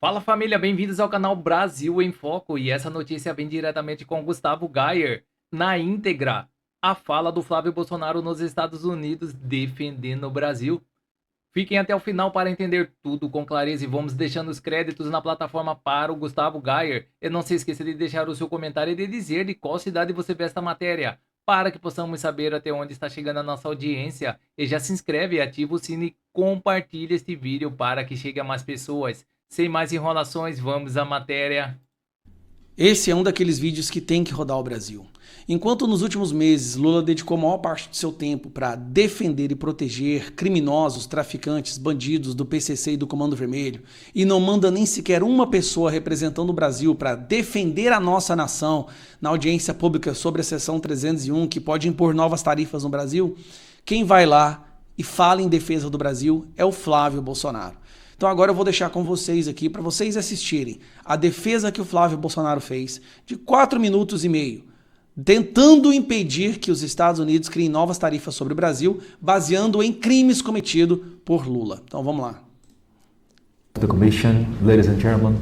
Fala família, bem-vindos ao canal Brasil em Foco e essa notícia vem diretamente com Gustavo Gayer. Na íntegra, a fala do Flávio Bolsonaro nos Estados Unidos defendendo o Brasil. Fiquem até o final para entender tudo com clareza e vamos deixando os créditos na plataforma para o Gustavo Gayer. E não se esqueça de deixar o seu comentário e de dizer de qual cidade você vê esta matéria, para que possamos saber até onde está chegando a nossa audiência. E já se inscreve, ativa o sino e compartilha este vídeo para que chegue a mais pessoas. Sem mais enrolações, vamos à matéria. Esse é um daqueles vídeos que tem que rodar o Brasil. Enquanto nos últimos meses Lula dedicou a maior parte do seu tempo para defender e proteger criminosos, traficantes, bandidos do PCC e do Comando Vermelho, e não manda nem sequer uma pessoa representando o Brasil para defender a nossa nação na audiência pública sobre a seção 301 que pode impor novas tarifas no Brasil, quem vai lá e fala em defesa do Brasil é o Flávio Bolsonaro. Então agora eu vou deixar com vocês aqui para vocês assistirem a defesa que o Flávio Bolsonaro fez de 4 minutos e meio, tentando impedir que os Estados Unidos criem novas tarifas sobre o Brasil, baseando em crimes cometidos por Lula. Então vamos lá. The Commission, ladies and gentlemen,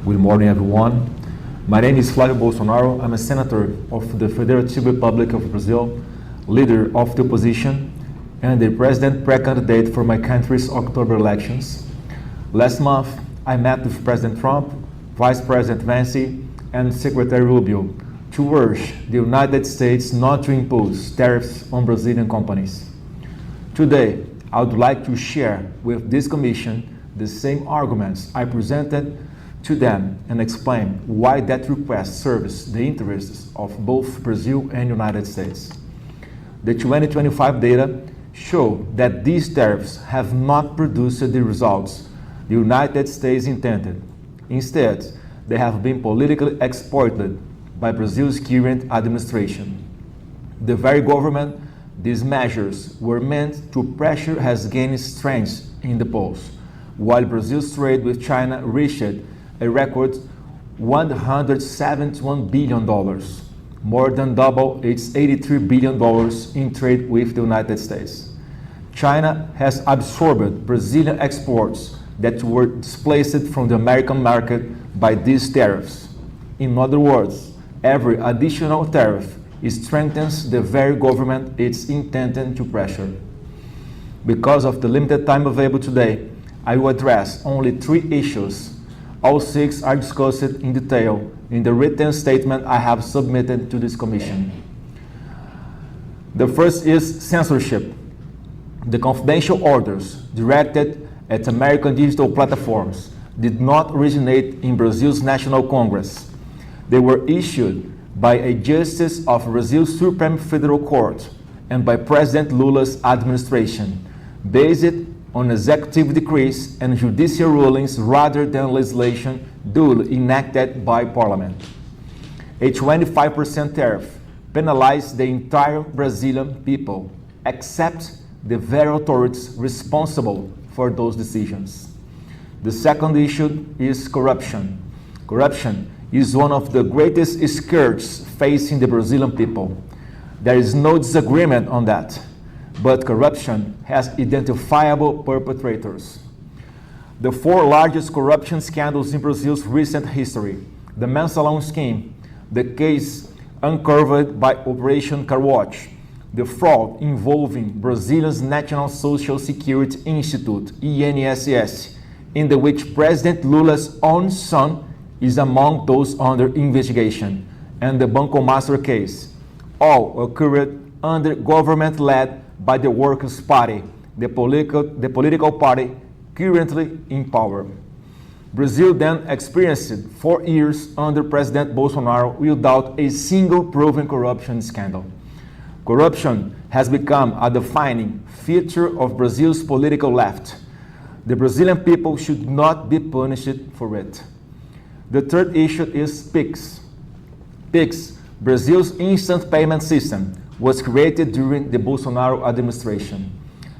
good morning everyone. My name is Flávio Bolsonaro. I'm a senator of the Federative Republic of Brazil, leader of the opposition, and the president pre-candidate for my country's October elections. Last month, I met with President Trump, Vice President Vance, and Secretary Rubio to urge the United States not to impose tariffs on Brazilian companies. Today, I would like to share with this Commission the same arguments I presented to them and explain why that request serves the interests of both Brazil and United States. The 2025 data show that these tariffs have not produced the results the United States intended. Instead, they have been politically exploited by Brazil's current administration. The very government these measures were meant to pressure has gained strength in the polls, while Brazil's trade with China reached a record $171 billion, more than double its $83 billion in trade with the United States. China has absorbed Brazilian exports that were displaced from the American market by these tariffs. In other words, every additional tariff strengthens the very government it's intended to pressure. Because of the limited time available today, I will address only 3 issues. All 6 are discussed in detail in the written statement I have submitted to this commission. The first is censorship. The confidential orders directed at American digital platforms did not originate in Brazil's National Congress. They were issued by a justice of Brazil's Supreme Federal Court and by President Lula's administration, based on executive decrees and judicial rulings rather than legislation duly enacted by Parliament. A 25% tariff penalized the entire Brazilian people, except the very authorities responsible for those decisions. The second issue is corruption. Corruption is one of the greatest scourges facing the Brazilian people. There is no disagreement on that, but corruption has identifiable perpetrators. The 4 largest corruption scandals in Brazil's recent history, the Mensalão scheme, the case uncovered by Operation Car Watch, the fraud involving Brazilian's National Social Security Institute, INSS, in which President Lula's own son is among those under investigation, and the Banco Master case, all occurred under government led by the Workers' Party, the political party currently in power. Brazil then experienced 4 years under President Bolsonaro without a single proven corruption scandal. Corruption has become a defining feature of Brazil's political left. The Brazilian people should not be punished for it. The third issue is PIX. PIX, Brazil's instant payment system, was created during the Bolsonaro administration.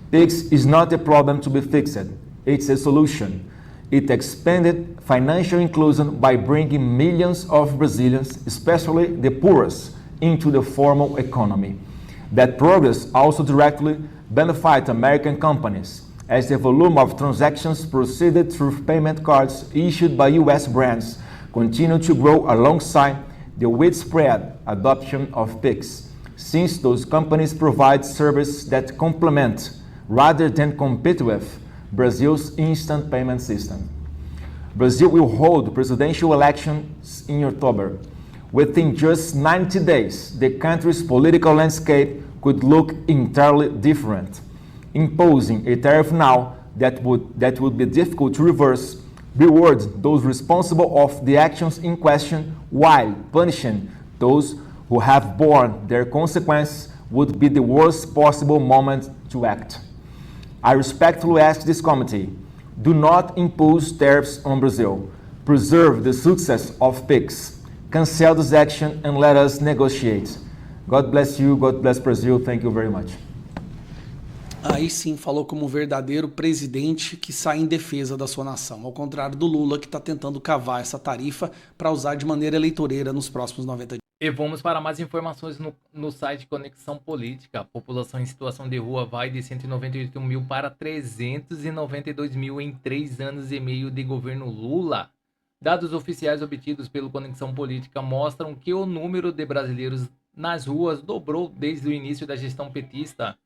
PIX is not a problem to be fixed, it's a solution. It expanded financial inclusion by bringing millions of Brazilians, especially the poorest, into the formal economy. That progress also directly benefits American companies, as the volume of transactions proceeded through payment cards issued by US brands continued to grow alongside the widespread adoption of Pix, since those companies provide services that complement, rather than compete with, Brazil's instant payment system. Brazil will hold presidential elections in October. Within just 90 days, the country's political landscape could look entirely different. Imposing a tariff now that would be difficult to reverse rewards those responsible of the actions in question, while punishing those who have borne their consequences would be the worst possible moment to act. I respectfully ask this committee, do not impose tariffs on Brazil. Preserve the success of PIX. Cancel this action and let us negotiate. God bless you, God bless Brazil. Thank you very much. Aí sim falou como um verdadeiro presidente que sai em defesa da sua nação, ao contrário do Lula, que está tentando cavar essa tarifa para usar de maneira eleitoreira nos próximos 90 dias. E vamos para mais informações no site Conexão Política. A população em situação de rua vai de 198 mil para 392 mil em 3 anos e meio de governo Lula. Dados oficiais obtidos pelo Conexão Política mostram que o número de brasileiros nas ruas dobrou desde o início da gestão petista.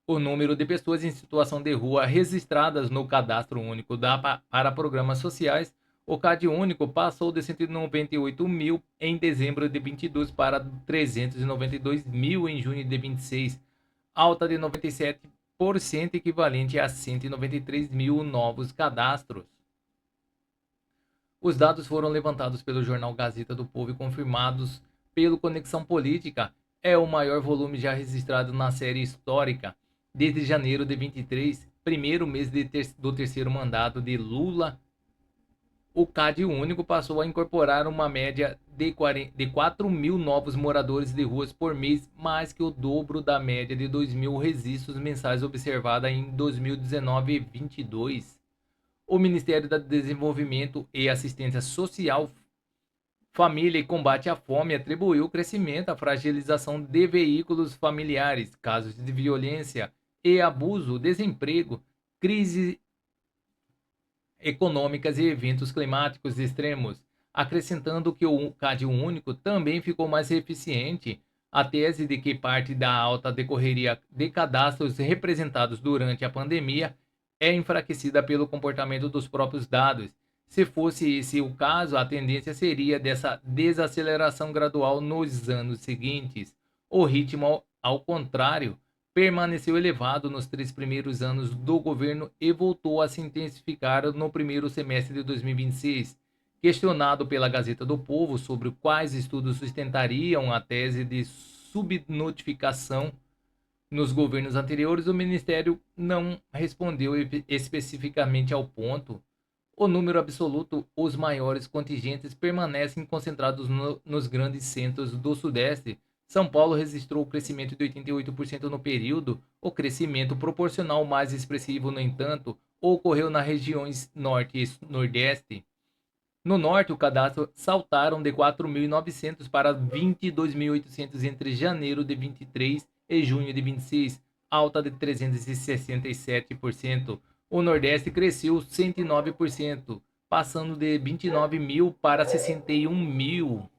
O número de pessoas em situação de rua registradas no Cadastro Único para Programas Sociais, o CAD Único, passou de 198 mil em dezembro de 22 para 392 mil em junho de 26, alta de 97%, equivalente a 193 mil novos cadastros. Os dados foram levantados pelo jornal Gazeta do Povo e confirmados pelo Conexão Política. É o maior volume já registrado na série histórica. Desde janeiro de 23, primeiro mês do terceiro mandato de Lula, o CAD Único passou a incorporar uma média de 4 mil novos moradores de ruas por mês, mais que o dobro da média de 2 mil registros mensais observada em 2019 e 22. O Ministério do Desenvolvimento e Assistência Social, Família e Combate à Fome atribuiu o crescimento à fragilização de veículos familiares, casos de violência e abuso, desemprego, crise econômicas e eventos climáticos extremos, acrescentando que o CAD Único também ficou mais eficiente. A tese de que parte da alta decorreria de cadastros representados durante a pandemia é enfraquecida pelo comportamento dos próprios dados. Se fosse esse o caso, a tendência seria dessa desaceleração gradual nos anos seguintes. O ritmo, ao contrário, permaneceu elevado nos 3 primeiros anos do governo e voltou a se intensificar no primeiro semestre de 2026. Questionado pela Gazeta do Povo sobre quais estudos sustentariam a tese de subnotificação nos governos anteriores, o Ministério não respondeu especificamente ao ponto. O número absoluto, os maiores contingentes permanecem concentrados nos grandes centros do Sudeste. São Paulo registrou crescimento de 88% no período. O crescimento proporcional mais expressivo, no entanto, ocorreu nas regiões Norte e Nordeste. No Norte, o cadastro saltaram de 4.900 para 22.800 entre janeiro de 23 e junho de 26, alta de 367%. O Nordeste cresceu 109%, passando de 29 mil para 61 mil.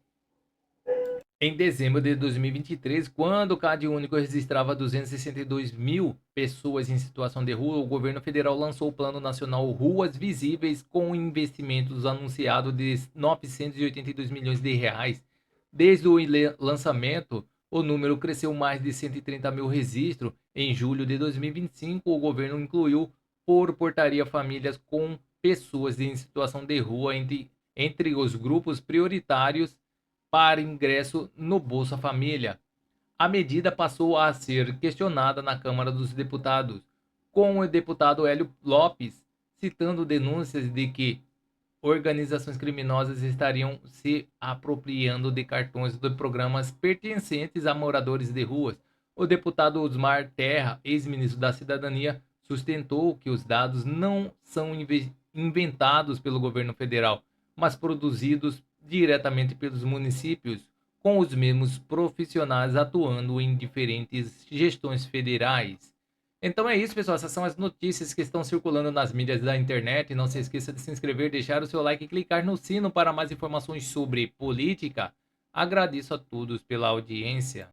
Em dezembro de 2023, quando o CAD Único registrava 262 mil pessoas em situação de rua, o governo federal lançou o Plano Nacional Ruas Visíveis com investimentos anunciado de 982 milhões de reais. Desde o lançamento, o número cresceu mais de 130 mil registros. Em julho de 2025, o governo incluiu por portaria famílias com pessoas em situação de rua entre os grupos prioritários para ingresso no Bolsa Família. A medida passou a ser questionada na Câmara dos Deputados, com o deputado Hélio Lopes citando denúncias de que organizações criminosas estariam se apropriando de cartões de programas pertencentes a moradores de ruas. O deputado Osmar Terra, ex-ministro da Cidadania, sustentou que os dados não são inventados pelo governo federal, mas produzidos diretamente pelos municípios, com os mesmos profissionais atuando em diferentes gestões federais. Então é isso, pessoal. Essas são as notícias que estão circulando nas mídias da internet. Não se esqueça de se inscrever, deixar o seu like e clicar no sino para mais informações sobre política. Agradeço a todos pela audiência.